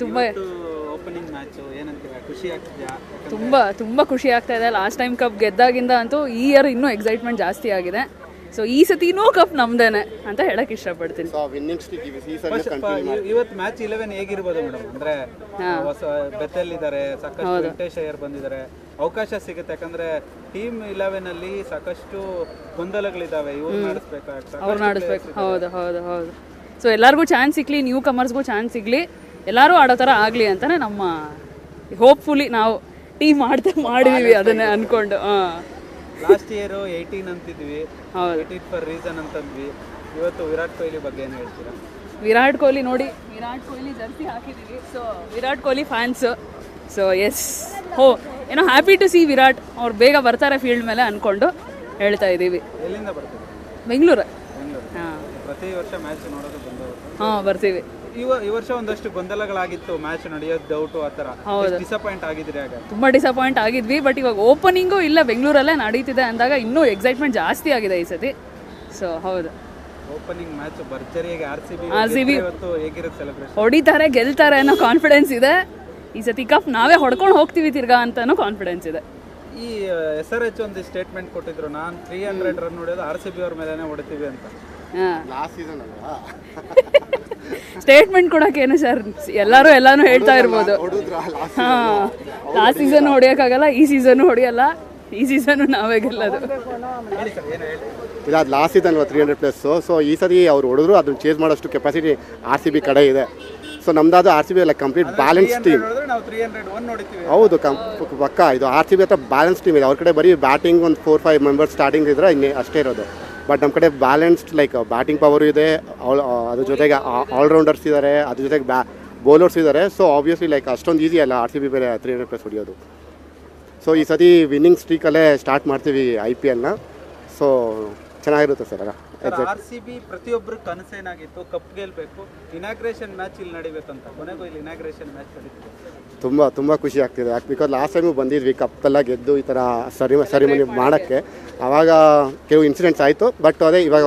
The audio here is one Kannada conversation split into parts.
ತುಂಬ ಓಪನಿಂಗ್ ಮ್ಯಾಚು ಏನಂತೀರಾ, ಖುಷಿ ಆಗ್ತಿದೆಯಾ? ತುಂಬ ಖುಷಿ ಆಗ್ತಾ ಇದೆ. ಲಾಸ್ಟ್ ಟೈಮ್ ಕಪ್ ಗೆದ್ದಾಗಿಂದ ಅಂತೂ ಈ ಇಯರ್ ಇನ್ನೂ ಎಕ್ಸೈಟ್ಮೆಂಟ್ ಜಾಸ್ತಿ ಆಗಿದೆ. ಸೊ ಈ ಸತಿನೂ ಕಪ್ ನಮ್ದೇನೆ ಅಂತ ಹೇಳಕ್ ಇಷ್ಟಪಡ್ತೀನಿ. ಇವತ್ತು ಮ್ಯಾಚ್ 11 ಹೇಗಿರ್ಬೋದು ಮೇಡಮ್? ಅಂದ್ರೆ ಹೊಸ ಬೆತೆಲ್ ಇದ್ದಾರೆ, ಸಾಕಷ್ಟು ವೆಂಕಟೇಶ್ ಅಯ್ಯರ್ ಬಂದಿದ್ದಾರೆ, ಅವಕಾಶ ಸಿಗುತ್ತೆ. ಯಾಕಂದ್ರೆ ಟೀಮ್ 11 ಅಲ್ಲಿ ಸಾಕಷ್ಟು ಗೊಂದಲಗಳಿದಾವೆ, ಇವ್ರು ನಡೆಸ್ಬೇಕು. ಹೌದು. ಸೊ ಎಲ್ಲರಿಗೂ ಚಾನ್ಸ್ ಸಿಗ್ಲಿ, ನ್ಯೂ ಕಮರ್ಸ್ಗೂ ಚಾನ್ಸ್ ಸಿಗ್ಲಿ, ಎಲ್ಲರೂ ಆಡೋ ಥರ ಆಗಲಿ ಅಂತಾನೆ ನಮ್ಮ ಹೋಪ್ಫುಲಿ ನಾವು ಟೀಮ್ ಮಾಡಿದೀವಿ ಅದನ್ನೇ ಅನ್ಕೊಂಡು. ಲಾಸ್ಟ್ ಇಯರ್ 18 ಅಂತಿದ್ವಿ, 18 ಫಾರ್ ರೀಸನ್ ಅಂತಂದ್ವಿ. ಇವತ್ತು ವಿರಾಟ್ ಕೊಹ್ಲಿ ಬಗ್ಗೆ ಏನು ಹೇಳ್ತೀರಾ? ವಿರಾಟ್ ಕೊಹ್ಲಿ ಜರ್ಸಿ ಹಾಕಿದ್ದೀವಿ. So Virat Kohli fans. So yes, ಏನೋ ಹ್ಯಾಪಿ ಟು ಸಿ ವಿರಾಟ್ ಅವ್ರು ಬೇಗ ಬರ್ತಾರೆ ಫೀಲ್ಡ್ ಮೇಲೆ ಅನ್ಕೊಂಡು ಹೇಳ್ತಾ ಇದ್ದೀವಿ. ಎಲ್ಲಿಂದ ಬರ್ತೀವಿ? ಬೆಂಗಳೂರು. ಪ್ರತಿ ವರ್ಷ ಮ್ಯಾಚ್ ನೋಡೋದು ಬರ್ತೀವಿ. ಈ ವರ್ಷ ಒಂದಷ್ಟು ಗೊಂದಲಗಳಾಗಿತ್ತು, ಮ್ಯಾಚ್ ನಡೆಯೋದು ಡೌಟು ಆ ಥರ. ಡಿಸಪಾಯಿಂಟ್ ಆಗಿದ್ರಿ? ಆಗ ತುಂಬ ಡಿಸಪಾಯಿಂಟ್ ಆಗಿದ್ವಿ. ಬಟ್ ಇವಾಗ ಓಪನಿಂಗು ಇಲ್ಲ ಬೆಂಗಳೂರಲ್ಲೇ ನಡೀತಿದೆ ಅಂದಾಗ ಇನ್ನೂ ಎಕ್ಸೈಟ್ಮೆಂಟ್ ಜಾಸ್ತಿ ಆಗಿದೆ ಈ ಸತಿ. ಸೊ ಹೌದು, ಓಪನಿಂಗ್ ಮ್ಯಾಚ್ ಭರ್ಜರಿಯಾಗಿ RCB ಇವತ್ತು ಹೇಗಿರುತ್ತೆ ಸೆಲೆಬ್ರೇಷನ್? ಹೊಡಿತಾರೆ, ಗೆಲ್ತಾರೆ ಅನ್ನೋ ಕಾನ್ಫಿಡೆನ್ಸ್ ಇದೆ. ಈ ಸತಿ ಕಪ್ ನಾವೇ ಹೊಡ್ಕೊಂಡು ಹೋಗ್ತೀವಿ ತಿರ್ಗಾ ಅಂತಾನೂ ಕಾನ್ಫಿಡೆನ್ಸ್ ಇದೆ. ಈ SRH ಒಂದು ಸ್ಟೇಟ್ಮೆಂಟ್ ಕೊಟ್ಟಿದ್ರು, ನಾನು 300 ರನ್ ಹೊಡೆಯೋದು RCB ಅವ್ರ ಮೇಲೆನೆ ಹೊಡಿತೀವಿ ಅಂತ. ಸ್ಟೇಟ್ಮೆಂಟ್ ಕೊಡೋಕೇನು ಸರ್, ಎಲ್ಲಾನು ಹೇಳ್ತಾ ಇರ್ಬೋದು. ಲಾಸ್ಟ್ ಸೀಸನ್ ಹೊಡಿಯೋಕ್ಕಾಗಲ್ಲ, ಈ ಸೀಸನ್ ಹೊಡಿಯಲ್ಲ, ಈ ಸೀಸನ್ ನಾವೇ ಗೆಲ್ಲೋದು. ಇಲ್ಲ, ಅದು ಲಾಸ್ಟ್ ಸೀಸನ್ 300+. ಸೊ ಈ ಸರಿ ಅವ್ರು ಹೊಡೆದ್ರು ಅದನ್ನ ಚೇಸ್ ಮಾಡೋಷ್ಟು ಕೆಪಾಸಿಟಿ RCB ಕಡೆ ಇದೆ. ಸೊ ನಮ್ದಾದ RCB like complete balance team. ಹೌದು, ಪಕ್ಕ ಇದು RCB ಹತ್ರ ಬ್ಯಾಲೆನ್ಸ್ ಟೀಮ್ ಇದೆ. ಅವ್ರ ಕಡೆ ಬರೀ ಬ್ಯಾಟಿಂಗ್ ಒಂದು 4-5 ಮೆಂಬರ್ಸ್ ಸ್ಟಾರ್ಟಿಂಗ್ ಇದ್ರೆ ಇನ್ನೇ ಅಷ್ಟೇ ಇರೋದು. ಬಟ್ ನಮ್ಮ ಕಡೆ ಬ್ಯಾಲೆನ್ಸ್ಡ್ ಲೈಕ್ ಬ್ಯಾಟಿಂಗ್ ಪವರು ಇದೆ, ಅದ್ರ ಜೊತೆಗೆ ಆಲ್ರೌಂಡರ್ಸ್ ಇದ್ದಾರೆ, ಅದ್ರ ಜೊತೆಗೆ ಬೌಲರ್ಸ್ ಇದ್ದಾರೆ. ಸೊ ಆಬ್ವಿಯಸ್ಲಿ ಲೈಕ್ ಅಷ್ಟೊಂದು ಈಸಿ ಅಲ್ಲ RCB ಬೇರೆ 300+ ಹೊಡಿಯೋದು. ಸೊ ಈ ಸತಿ ವಿನ್ನಿಂಗ್ ಸ್ಟ್ರೀಕಲ್ಲೇ ಸ್ಟಾರ್ಟ್ ಮಾಡ್ತೀವಿ IPLನ. ಸೊ ಚೆನ್ನಾಗಿರುತ್ತೆ ಸರ್. RCB ಪ್ರತಿಯೊಬ್ಬರು ಕನಸೇನಾಗಿತ್ತು, ಕಪ್ ಗೆಲ್ಬೇಕು, ಇನಾಗ್ರೇಷನ್ ಮ್ಯಾಚ್ ಇಲ್ಲಿ ನಡಿಬೇಕಂತ. ಕೊನೆಗೂ ಇಲ್ಲಿ ಇನಾಗ್ರೇಷನ್ ಮ್ಯಾಚ್ ನಡೀತಿದೆ. ತುಂಬ ಖುಷಿ ಆಗ್ತಿದೆ. ಯಾಕೆ ಬಿಕಾಸ್ ಲಾಸ್ಟ್ ಟೈಮು ಬಂದಿದ್ವಿ ಕಪ್ಪೆಲ್ಲ ಗೆದ್ದು ಈ ಥರ ಸರಿಮನಿ ಮಾಡೋಕ್ಕೆ. ಆವಾಗ ಕೆಲವು ಇನ್ಸಿಡೆಂಟ್ಸ್ ಆಯಿತು. ಬಟ್ ಅದೇ ಇವಾಗ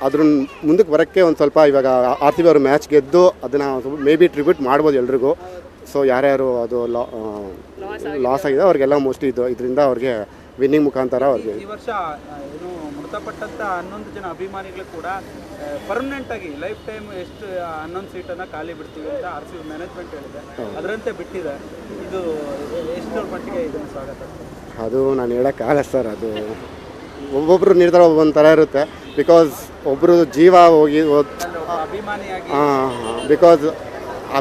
ಅದ್ರ ಮುಂದಕ್ಕೆ ಬರೋಕ್ಕೆ ಒಂದು ಸ್ವಲ್ಪ ಇವಾಗ RCB ಅವರು ಮ್ಯಾಚ್ ಗೆದ್ದು ಅದನ್ನು ಮೇ ಬಿ ಟ್ರಿಬ್ಯೂಟ್ ಮಾಡ್ಬೋದು ಎಲ್ರಿಗೂ. ಸೊ ಯಾರ್ಯಾರು ಅದು ಲಾಸ್ ಆಗಿದೆ ಅವ್ರಿಗೆಲ್ಲ ಮೋಸ್ಟ್ಲಿ ಇದರಿಂದ ಅವ್ರಿಗೆ ವಿನ್ನಿಂಗ್ ಮುಖಾಂತರ ಅವ್ರಿಗೆ. ಈ ವರ್ಷ ಏನು ಮೃತಪಟ್ಟಂಥ 11 ಜನ ಅಭಿಮಾನಿಗಳು ಕೂಡ ಪರ್ಮನೆಂಟ್ ಆಗಿ ಲೈಫ್ ಟೈಮ್ ಎಷ್ಟು 11 ಸೀಟನ್ನು ಖಾಲಿ ಬಿಡ್ತೀವಿ ಅಂತ RCB ಮ್ಯಾನೇಜ್ಮೆಂಟ್ ಹೇಳಿದೆ, ಅದರಂತೆ ಬಿಟ್ಟಿದೆ. ಇದು ಎಷ್ಟು ಮಟ್ಟಿಗೆ ಇದನ್ನು ಸ್ವಾಗತ? ಅದು ನಾನು ಹೇಳೋಕ್ಕಾಗಲ್ಲ ಸರ್. ಅದು ಒಬ್ಬೊಬ್ಬರು ನಿರ್ಧಾರ ಒಂಥರ ಇರುತ್ತೆ. ಬಿಕಾಸ್ ಒಬ್ಬರು ಜೀವ ಹೋಗಿ ಅಭಿಮಾನಿಯಾಗಿ, ಬಿಕಾಸ್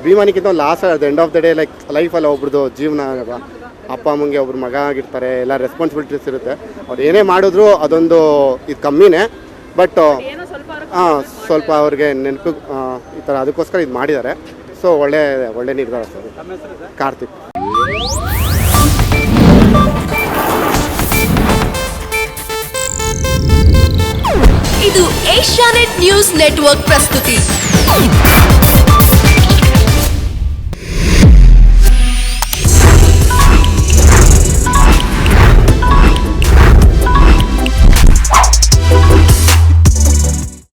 ಅಭಿಮಾನಿಗಿಂತ last at the end of the day like ಲೈಫಲ್ಲ ಒಬ್ರದ್ದು ಜೀವನ. ಅಪ್ಪ ಅಮ್ಮಂಗೆ ಒಬ್ರು ಮಗ ಆಗಿರ್ತಾರೆ, ಎಲ್ಲ ರೆಸ್ಪಾನ್ಸಿಬಿಲಿಟೀಸ್ ಇರುತ್ತೆ. ಅವ್ರು ಏನೇ ಮಾಡಿದ್ರು ಅದೊಂದು ಇದು ಕಮ್ಮಿನೇ. ಬಟ್ ಸ್ವಲ್ಪ ಅವ್ರಿಗೆ ನೆನಪು ಈ ಥರ ಅದಕ್ಕೋಸ್ಕರ ಇದು ಮಾಡಿದ್ದಾರೆ. ಸೊ ಒಳ್ಳೆ ನಿರ್ಧಾರ ಸರ್. ಕಾರ್ತಿಕ್. ಇದು ಏಷ್ಯಾನೆಟ್ ನ್ಯೂಸ್ ನೆಟ್ವರ್ಕ್ ಪ್ರಸ್ತುತಿ.